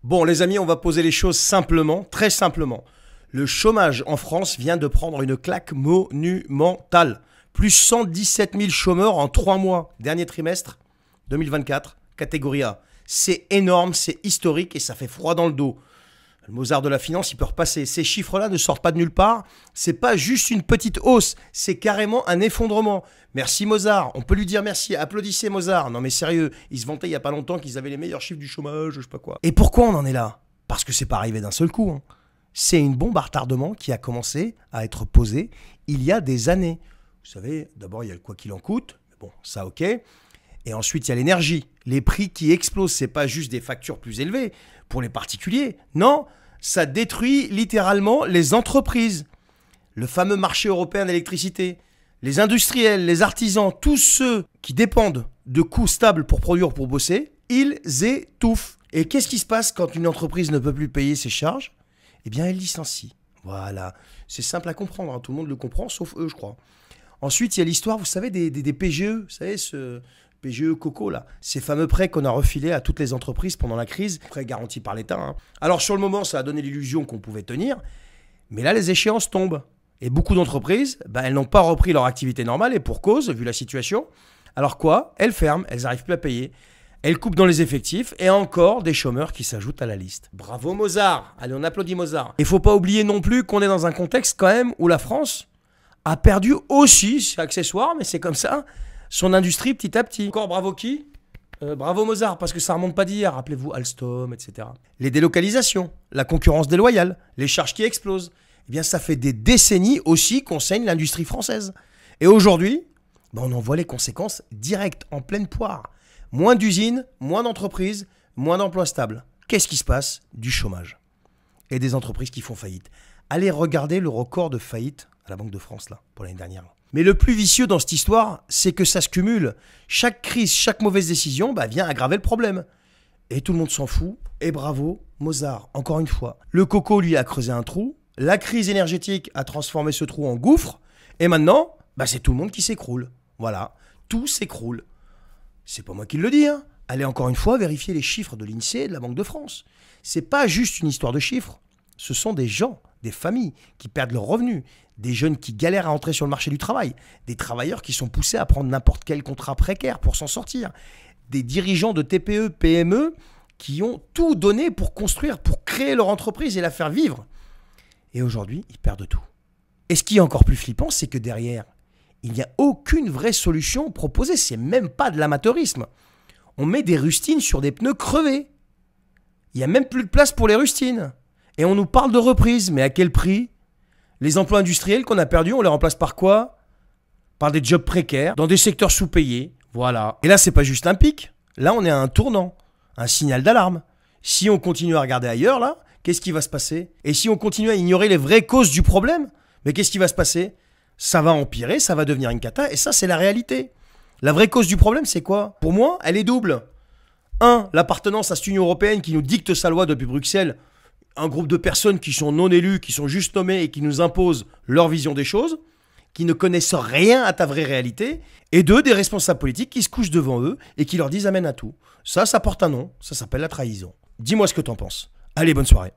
Bon les amis, on va poser les choses simplement, très simplement. Le chômage en France vient de prendre une claque monumentale. Plus 117 000 chômeurs en 3 mois, dernier trimestre 2024, catégorie A. C'est énorme, c'est historique et ça fait froid dans le dos. Le Mozart de la finance, il peut repasser. Ces chiffres-là ne sortent pas de nulle part. C'est pas juste une petite hausse, c'est carrément un effondrement. Merci Mozart, on peut lui dire merci. Applaudissez Mozart. Non mais sérieux, il se vantait il y a pas longtemps qu'ils avaient les meilleurs chiffres du chômage, je sais pas quoi. Et pourquoi on en est là? Parce que c'est pas arrivé d'un seul coup. C'est une bombe à retardement qui a commencé à être posée il y a des années. Vous savez, d'abord il y a le quoi qu'il en coûte, mais bon, ça ok. Et ensuite il y a l'énergie, les prix qui explosent. C'est pas juste des factures plus élevées pour les particuliers. Non, ça détruit littéralement les entreprises. Le fameux marché européen d'électricité, les industriels, les artisans, tous ceux qui dépendent de coûts stables pour produire, pour bosser, ils étouffent. Et qu'est-ce qui se passe quand une entreprise ne peut plus payer ses charges? Eh bien, elle licencie. Voilà, c'est simple à comprendre, tout le monde le comprend, sauf eux, je crois. Ensuite, il y a l'histoire, vous savez, des PGE, vous savez, ce PGE Coco, là, ces fameux prêts qu'on a refilés à toutes les entreprises pendant la crise, prêts garantis par l'État. Alors, sur le moment, ça a donné l'illusion qu'on pouvait tenir, mais là, les échéances tombent. Et beaucoup d'entreprises, elles n'ont pas repris leur activité normale, et pour cause, vu la situation. Alors quoi? Elles ferment, elles n'arrivent plus à payer. Elles coupent dans les effectifs, et encore des chômeurs qui s'ajoutent à la liste. Bravo Mozart! Allez, on applaudit Mozart. Il ne faut pas oublier non plus qu'on est dans un contexte quand même où la France a perdu aussi, c'est accessoire, mais c'est comme ça, son industrie petit à petit. Encore bravo qui? Bravo Mozart, parce que ça remonte pas d'hier, rappelez-vous Alstom, etc. Les délocalisations, la concurrence déloyale, les charges qui explosent, eh bien ça fait des décennies aussi qu'on saigne l'industrie française. Et aujourd'hui, on en voit les conséquences directes, en pleine poire. Moins d'usines, moins d'entreprises, moins d'emplois stables. Qu'est-ce qui se passe? Du chômage. Et des entreprises qui font faillite. Allez regarder le record de faillite à la Banque de France, là, pour l'année dernière. Mais le plus vicieux dans cette histoire, c'est que ça se cumule. Chaque crise, chaque mauvaise décision vient aggraver le problème. Et tout le monde s'en fout. Et bravo, Mozart, encore une fois. Le coco, lui, a creusé un trou. La crise énergétique a transformé ce trou en gouffre. Et maintenant, c'est tout le monde qui s'écroule. Voilà, tout s'écroule. C'est pas moi qui le dis. Allez encore une fois vérifier les chiffres de l'INSEE et de la Banque de France. C'est pas juste une histoire de chiffres. Ce sont des gens, des familles qui perdent leurs revenus, des jeunes qui galèrent à entrer sur le marché du travail, des travailleurs qui sont poussés à prendre n'importe quel contrat précaire pour s'en sortir, des dirigeants de TPE, PME qui ont tout donné pour construire, pour créer leur entreprise et la faire vivre. Et aujourd'hui, ils perdent tout. Et ce qui est encore plus flippant, c'est que derrière, il n'y a aucune vraie solution proposée. C'est même pas de l'amateurisme. On met des rustines sur des pneus crevés. Il n'y a même plus de place pour les rustines. Et on nous parle de reprise. Mais à quel prix? Les emplois industriels qu'on a perdus, on les remplace par quoi? Par des jobs précaires, dans des secteurs sous-payés. Voilà. Et là, c'est pas juste un pic. Là, on est à un tournant. Un signal d'alarme. Si on continue à regarder ailleurs, là, qu'est-ce qui va se passer? Et si on continue à ignorer les vraies causes du problème, mais qu'est-ce qui va se passer? Ça va empirer, ça va devenir une cata, et ça, c'est la réalité. La vraie cause du problème, c'est quoi? Pour moi, elle est double. 1. L'appartenance à cette Union européenne qui nous dicte sa loi depuis Bruxelles. Un groupe de personnes qui sont non élues, qui sont juste nommées et qui nous imposent leur vision des choses, qui ne connaissent rien à ta vraie réalité. Et 2. Des responsables politiques qui se couchent devant eux et qui leur disent amen à tout. Ça porte un nom, ça s'appelle la trahison. Dis-moi ce que t'en penses. Allez, bonne soirée.